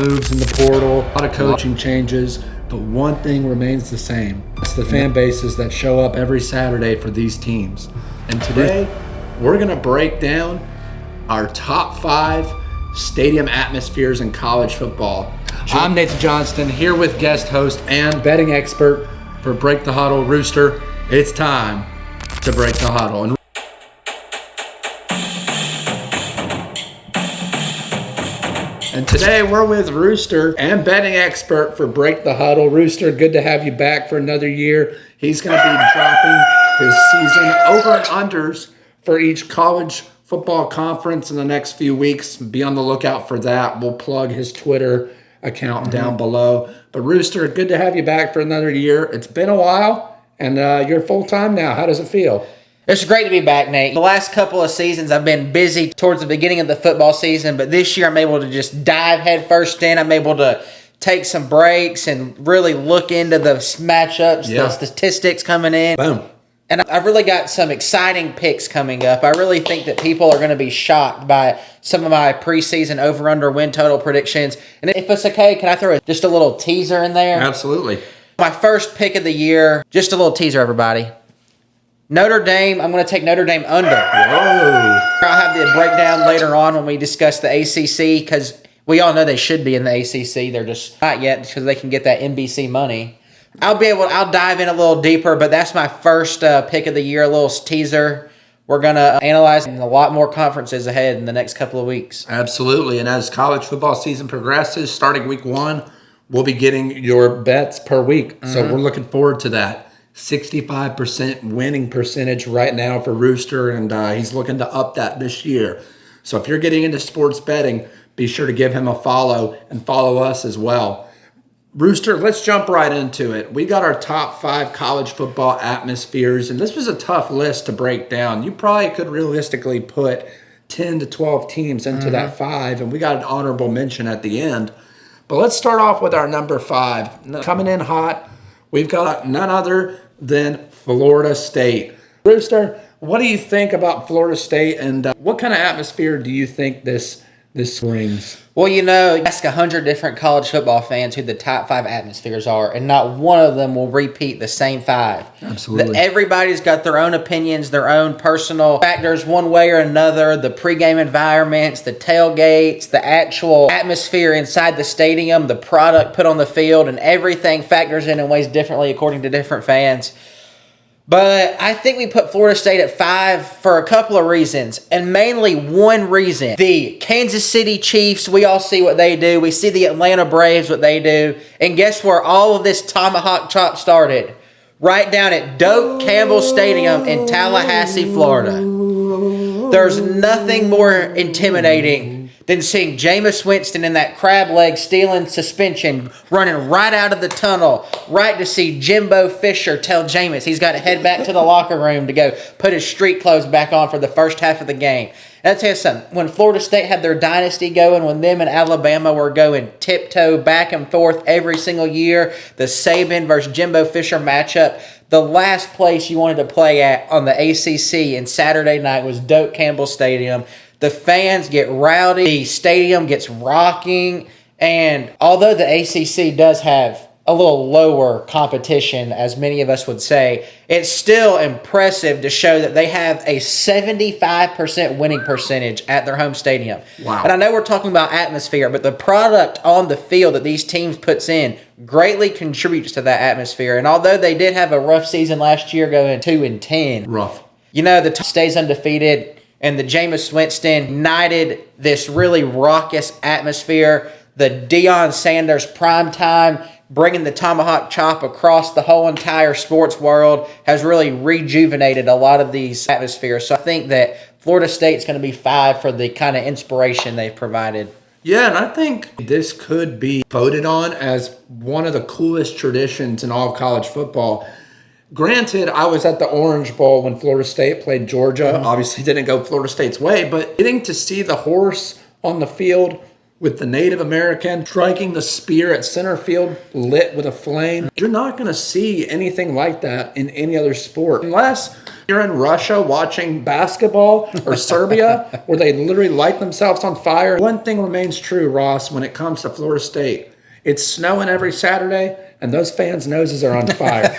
moves in the portal, a lot of coaching changes, but one thing remains the same. It's the fan bases that show up every Saturday for these teams. And today, we're going to break down our top 5 stadium atmospheres in college football. I'm Nathan Johnston, here with guest host and betting expert for Break the Huddle, Rooster. It's time to break the huddle. And today we're with Rooster and betting expert for Break the Huddle. Rooster, good to have you back for another year. He's going to be dropping his season over and unders for each college football conference in the next few weeks. Be on the lookout for that. We'll plug his Twitter account down below. But Rooster, good to have you back for another year. It's been a while, and you're full-time now. How does it feel? It's great to be back, Nate. The last couple of seasons, I've been busy towards the beginning of the football season, but this year I'm able to just dive headfirst in. I'm able to take some breaks and really look into the matchups, the statistics coming in. Boom. And I've really got some exciting picks coming up. I really think that people are going to be shocked by some of my preseason over-under win total predictions. And if it's okay, can I throw just a little teaser in there? Absolutely. My first pick of the year, just a little teaser, everybody. Notre Dame, I'm going to take Notre Dame under. Whoa. I'll have the breakdown later on when we discuss the ACC, because we all know they should be in the ACC. They're just not yet because they can get that NBC money. I'll dive in a little deeper, but that's my first pick of the year, a little teaser. We're going to analyze a lot more conferences ahead in the next couple of weeks. Absolutely. And as college football season progresses, starting week 1, we'll be getting your bets per week. So we're looking forward to that. 65% winning percentage right now for Rooster, and he's looking to up that this year. So if you're getting into sports betting, be sure to give him a follow and follow us as well. Rooster, let's jump right into it. We got our top 5 college football atmospheres, and this was a tough list to break down. You probably could realistically put 10 to 12 teams into that 5, and we got an honorable mention at the end. But let's start off with our number 5. Coming in hot, we've got none other than Florida State. Rooster, what do you think about Florida State, and what kind of atmosphere do you think this brings? Well, ask 100 different college football fans who the top 5 atmospheres are, and not one of them will repeat the same 5. Absolutely. Everybody's got their own opinions, their own personal factors one way or another, the pregame environments, the tailgates, the actual atmosphere inside the stadium, the product put on the field, and everything factors in ways differently according to different fans. But I think we put Florida State at 5 for a couple of reasons, and mainly one reason. The Kansas City Chiefs, we all see what they do. We see the Atlanta Braves, what they do. And guess where all of this tomahawk chop started? Right down at Doak, Campbell Stadium in Tallahassee, Florida. There's nothing more intimidating than seeing Jameis Winston in that crab leg stealing suspension, running right out of the tunnel, right to see Jimbo Fisher tell Jameis he's got to head back to the locker room to go put his street clothes back on for the first half of the game. And I'll tell you something, when Florida State had their dynasty going, when them and Alabama were going tiptoe back and forth every single year, the Saban versus Jimbo Fisher matchup, the last place you wanted to play at on the ACC in Saturday night was Doak Campbell Stadium. The fans get rowdy, the stadium gets rocking, and although the ACC does have a little lower competition, as many of us would say, it's still impressive to show that they have a 75% winning percentage at their home stadium. Wow. And I know we're talking about atmosphere, but the product on the field that these teams puts in greatly contributes to that atmosphere. And although they did have a rough season last year going 2-10. Rough. The team stays undefeated. And the Jameis Winston ignited this really raucous atmosphere. The Deion Sanders primetime, bringing the tomahawk chop across the whole entire sports world, has really rejuvenated a lot of these atmospheres. So I think that Florida State's going to be 5 for the kind of inspiration they've provided. Yeah, and I think this could be voted on as one of the coolest traditions in all of college football. Granted, I was at the Orange Bowl when Florida State played Georgia. Obviously didn't go Florida State's way, but getting to see the horse on the field with the Native American striking the spear at center field lit with a flame. You're not going to see anything like that in any other sport. Unless you're in Russia watching basketball or Serbia where they literally light themselves on fire. One thing remains true, Ross, when it comes to Florida State. It's snowing every Saturday and those fans' noses are on fire.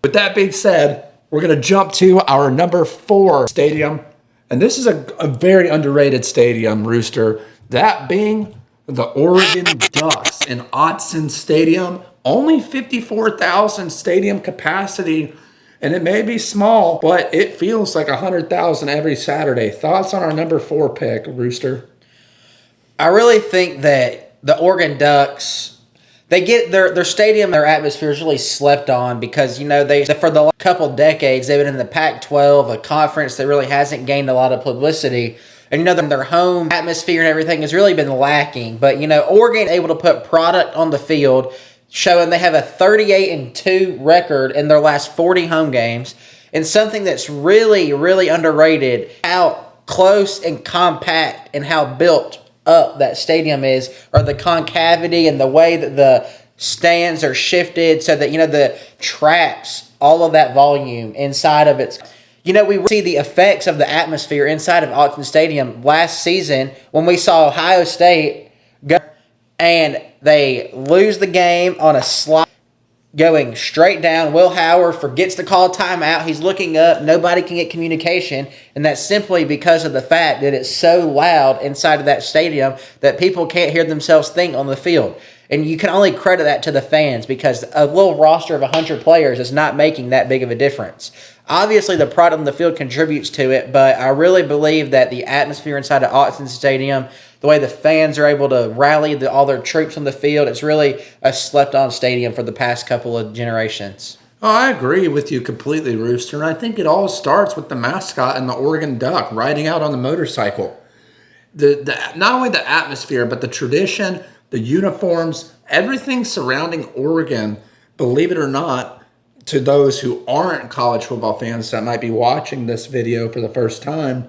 With that being said, we're going to jump to our number 4 stadium. And this is a very underrated stadium, Rooster. That being the Oregon Ducks in Autzen Stadium. Only 54,000 stadium capacity. And it may be small, but it feels like 100,000 every Saturday. Thoughts on our number 4 pick, Rooster? I really think that the Oregon Ducks, they get their stadium, their atmosphere is really slept on because, you know, they for the couple decades, they've been in the Pac-12, a conference that really hasn't gained a lot of publicity. And, you know, their home atmosphere and everything has really been lacking. But, you know, Oregon able to put product on the field, showing they have a 38-2 record in their last 40 home games. And something that's really, really underrated, how close and compact and how built up that stadium is, or the concavity and the way that the stands are shifted so that, you know, the traps all of that volume inside of its. You know, we see the effects of the atmosphere inside of Autzen Stadium last season when we saw Ohio State go and they lose the game on a slide going straight down. Will Howard forgets to call timeout. He's looking up. Nobody can get communication. And that's simply because of the fact that it's so loud inside of that stadium that people can't hear themselves think on the field. And you can only credit that to the fans because a little roster of 100 players is not making that big of a difference. Obviously, the product on the field contributes to it, but I really believe that the atmosphere inside of Autzen Stadium, the way the fans are able to rally all their troops on the field, it's really a slept-on stadium for the past couple of generations. Oh, I agree with you completely, Rooster. And I think it all starts with the mascot and the Oregon Duck riding out on the motorcycle. Not only the atmosphere, but the tradition, the uniforms, everything surrounding Oregon, believe it or not, to those who aren't college football fans that might be watching this video for the first time,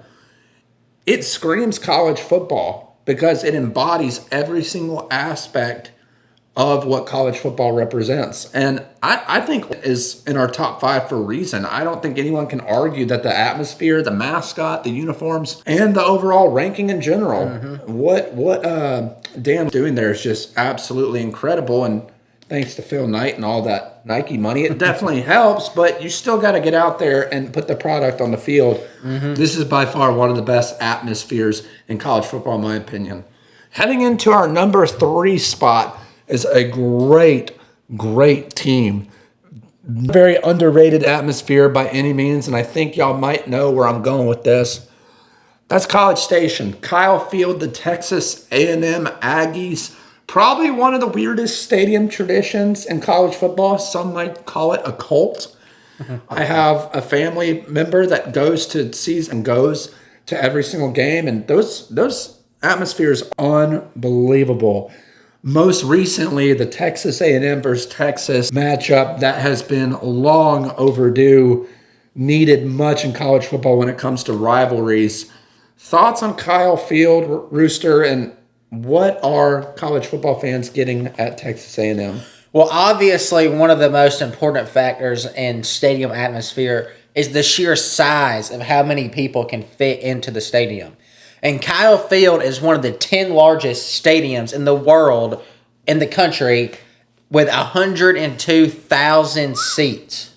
it screams college football because it embodies every single aspect of what college football represents. And I think is in our top 5 for a reason. I don't think anyone can argue that the atmosphere, the mascot, the uniforms, and the overall ranking in general, what Dan's doing there is just absolutely incredible. And thanks to Phil Knight and all that Nike money, it definitely helps, but you still got to get out there and put the product on the field. This is by far one of the best atmospheres in college football, in my opinion. Heading into our number 3 spot is a great team. Very underrated atmosphere by any means, and I think y'all might know where I'm going with this. That's College Station. Kyle Field, the Texas A&M Aggies. Probably one of the weirdest stadium traditions in college football. Some might call it a cult. I have a family member that goes to every single game, and those atmospheres unbelievable. Most recently, the Texas A&M versus Texas matchup that has been long overdue, needed much in college football when it comes to rivalries. Thoughts on Kyle Field, Rooster, and what are college football fans getting at Texas A&M? Well, obviously, one of the most important factors in stadium atmosphere is the sheer size of how many people can fit into the stadium. And Kyle Field is one of the 10 largest stadiums in the world, in the country, with 102,000 seats.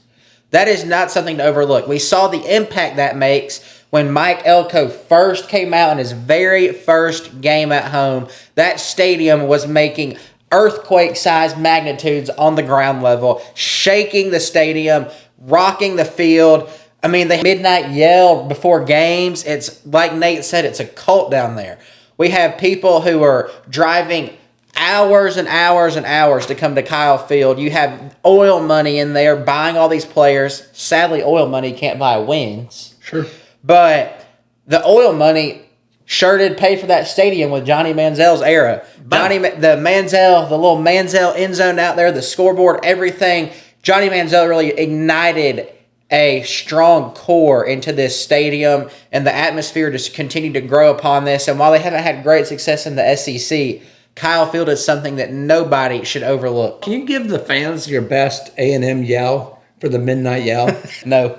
That is not something to overlook. We saw the impact that makes when Mike Elko first came out in his very first game at home. That stadium was making earthquake-sized magnitudes on the ground level, shaking the stadium, rocking the field. I mean, the midnight yell before games, it's like Nate said, it's a cult down there. We have people who are driving hours and hours and hours to come to Kyle Field. You have oil money in there buying all these players. Sadly, oil money can't buy wins. Sure. But the oil money sure did pay for that stadium with Johnny Manziel's era. The little Manziel end zone out there, the scoreboard, everything. Johnny Manziel really ignited a strong core into this stadium, and the atmosphere just continued to grow upon this. And while they haven't had great success in the SEC, Kyle Field is something that nobody should overlook. Can you give the fans your best A&M yell for the midnight yell? No.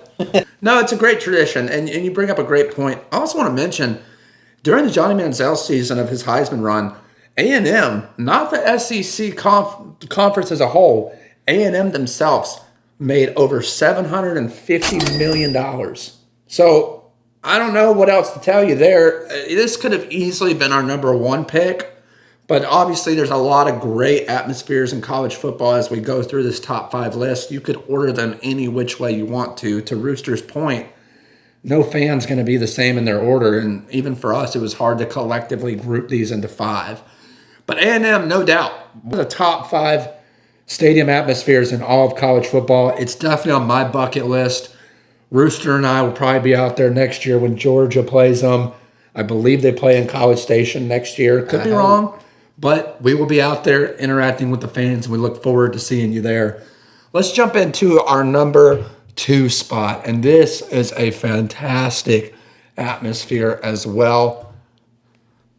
No, it's a great tradition, and you bring up a great point. I also want to mention, during the Johnny Manziel season of his Heisman run, A&M, not the SEC conference as a whole, A&M themselves made over $750 million. So I don't know what else to tell you there. This could have easily been our number one pick, but obviously there's a lot of great atmospheres in college football as we go through this top 5 list. You could order them any which way you want to. To Rooster's point, no fan's going to be the same in their order, and even for us, it was hard to collectively group these into 5. But A&M, no doubt, one of the top 5 stadium atmospheres in all of college football. It's definitely on my bucket list. Rooster and I will probably be out there next year when Georgia plays them. I believe they play in College Station next year. Could be wrong, but we will be out there interacting with the fans, and we look forward to seeing you there. Let's jump into our number 2 spot, and this is a fantastic atmosphere as well.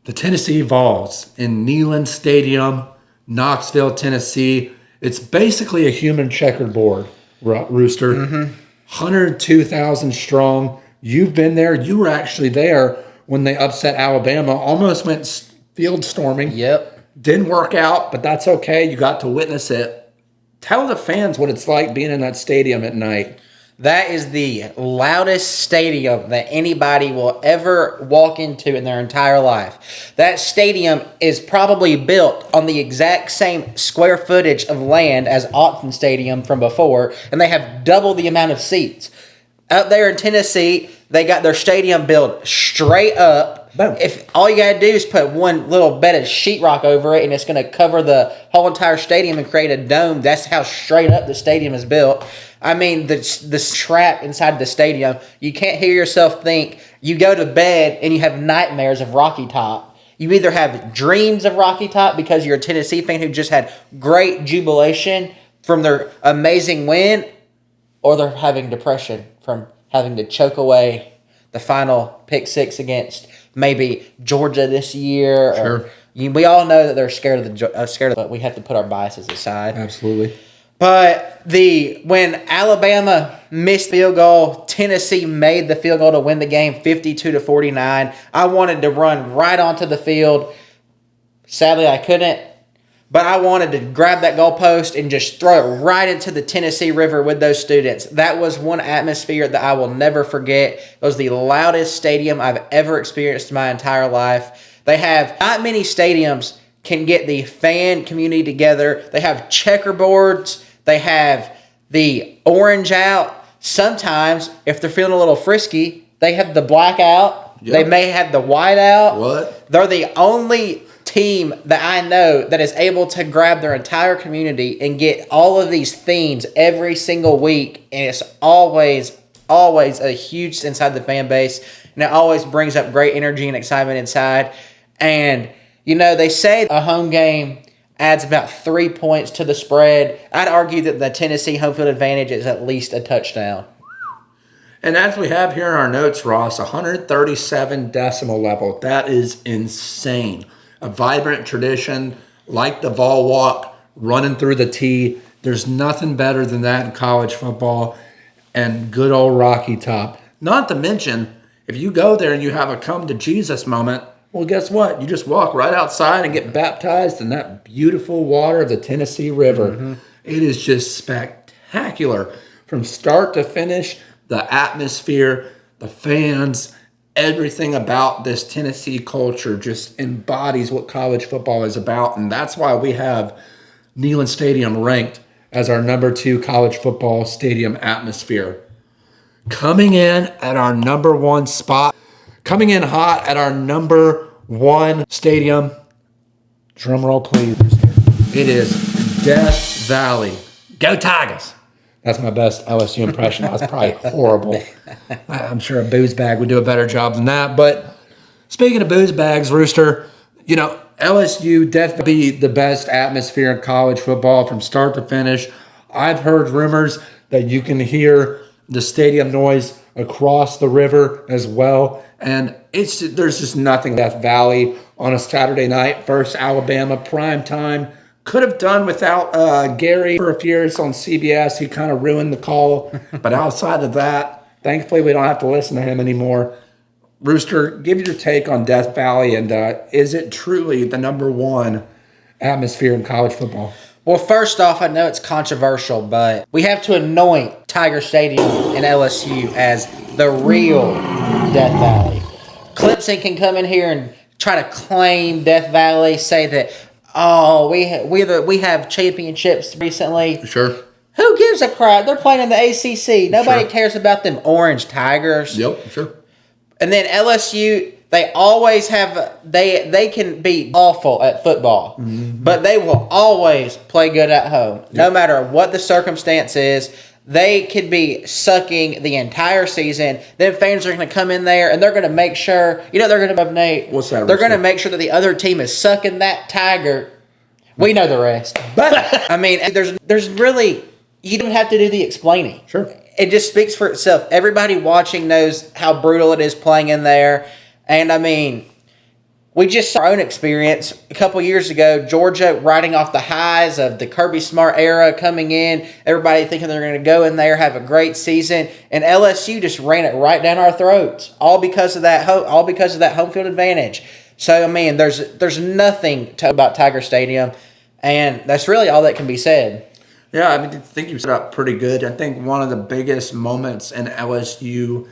The Tennessee Vols in Neyland Stadium, Knoxville, Tennessee. It's basically a human checkerboard, Rooster. 102,000 strong. You've been there. You were actually there when they upset Alabama. Almost went field storming. Yep. Didn't work out, but that's okay. You got to witness it. Tell the fans what it's like being in that stadium at night. That is the loudest stadium that anybody will ever walk into in their entire life. That stadium is probably built on the exact same square footage of land as Autzen Stadium from before, and they have double the amount of seats. Up there in Tennessee, they got their stadium built straight up. Boom. If all you got to do is put one little bed of sheetrock over it, and it's going to cover the whole entire stadium and create a dome. That's how straight up the stadium is built. I mean, the trap inside the stadium, you can't hear yourself think. You go to bed and you have nightmares of Rocky Top. You either have dreams of Rocky Top because you're a Tennessee fan who just had great jubilation from their amazing win, or they're having depression from having to choke away the final pick 6 against maybe Georgia this year. Sure. We all know that they're scared of but we have to put our biases aside. Absolutely. But when Alabama missed field goal, Tennessee made the field goal to win the game 52-49. I wanted to run right onto the field. Sadly, I couldn't. But I wanted to grab that goalpost and just throw it right into the Tennessee River with those students. That was one atmosphere that I will never forget. It was the loudest stadium I've ever experienced in my entire life. They have not many stadiums can get the fan community together. They have checkerboards. They have the orange out. Sometimes, if they're feeling a little frisky, they have the black out. Yep. They may have the white out. What? They're the only team that I know that is able to grab their entire community and get all of these themes every single week, and it's always a huge inside the fan base, and it always brings up great energy and excitement inside. And you know, they say a home game adds about 3 points to the spread. I'd argue that the Tennessee home field advantage is at least a touchdown. And as we have here in our notes, Ross, 137 decimal level. That is insane. A vibrant tradition like the Vol Walk, running through the tee. There's nothing better than that in college football. And good old Rocky Top. Not to mention, if you go there and you have a come to Jesus moment, well, guess what? You just walk right outside and get baptized in that beautiful water of the Tennessee River. Mm-hmm. It is just spectacular. From start to finish, the atmosphere, the fans, everything about this Tennessee culture just embodies what college football is about. And that's why we have Neyland Stadium ranked as our number 2 college football stadium atmosphere. Coming in at our number 1 spot, coming in hot at our number 1 stadium, drum roll please, it is Death Valley. Go Tigers! That's my best LSU impression. That was probably horrible. I'm sure a booze bag would do a better job than that. But speaking of booze bags, Rooster, you know, LSU definitely the best atmosphere in college football from start to finish. I've heard rumors that you can hear the stadium noise across the river as well. And there's just nothing Death Valley on a Saturday night, first Alabama prime time. Could have done without Gary for a few years on CBS. He kind of ruined the call. But outside of that, thankfully we don't have to listen to him anymore. Rooster, give your take on Death Valley, and is it truly the number one atmosphere in college football? Well, first off, I know it's controversial, but we have to anoint Tiger Stadium and LSU as the real Death Valley. Clemson can come in here and try to claim Death Valley, say that, oh, we have championships recently. Sure. Who gives a crap? They're playing in the ACC. Nobody cares about them Orange Tigers. Yep, sure. And then LSU, they always have, they can be awful at football, but they will always play good at home. No matter what the circumstance is, they could be sucking the entire season. Then fans are going to come in there and they're going to make sure, they're going to, Nate. What's that? They're going to make sure that the other team is sucking that Tiger. We know the rest. But, I mean, there's really, you don't have to do the explaining. Sure. It just speaks for itself. Everybody watching knows how brutal it is playing in there. And, I mean, we just saw our own experience a couple years ago. Georgia riding off the highs of the Kirby Smart era coming in. Everybody thinking they're going to go in there, have a great season. And LSU just ran it right down our throats. All because of that home field advantage. So, I mean, there's nothing about Tiger Stadium. And that's really all that can be said. Yeah, I mean, I think you set up pretty good. I think one of the biggest moments in LSU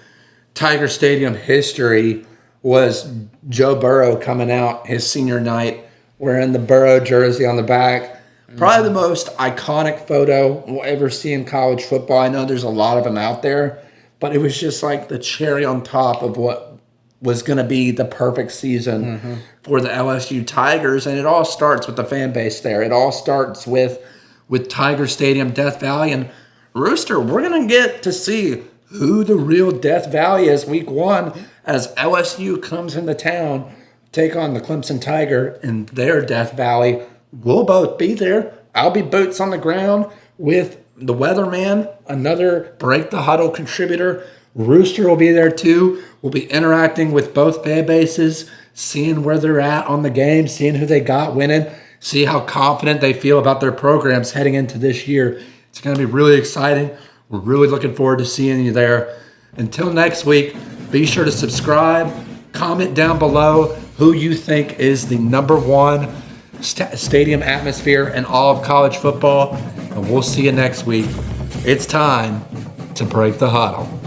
Tiger Stadium history was Joe Burrow coming out his senior night wearing the Burrow jersey on the back. Probably the most iconic photo we'll ever see in college football. I know there's a lot of them out there, but it was just like the cherry on top of what was going to be the perfect season for the LSU Tigers. And it all starts with the fan base there. It all starts with Tiger Stadium, Death Valley. And Rooster, we're going to get to see who the real Death Valley is week one as LSU comes into town, take on the Clemson Tiger in their Death Valley. We'll both be there. I'll be boots on the ground with the weatherman, another Break the Huddle contributor. Rooster will be there too. We'll be interacting with both fan bases, seeing where they're at on the game, seeing who they got winning, see how confident they feel about their programs heading into this year. It's going to be really exciting. We're really looking forward to seeing you there. Until next week, be sure to subscribe, comment down below who you think is the number one stadium atmosphere in all of college football, and we'll see you next week. It's time to break the huddle.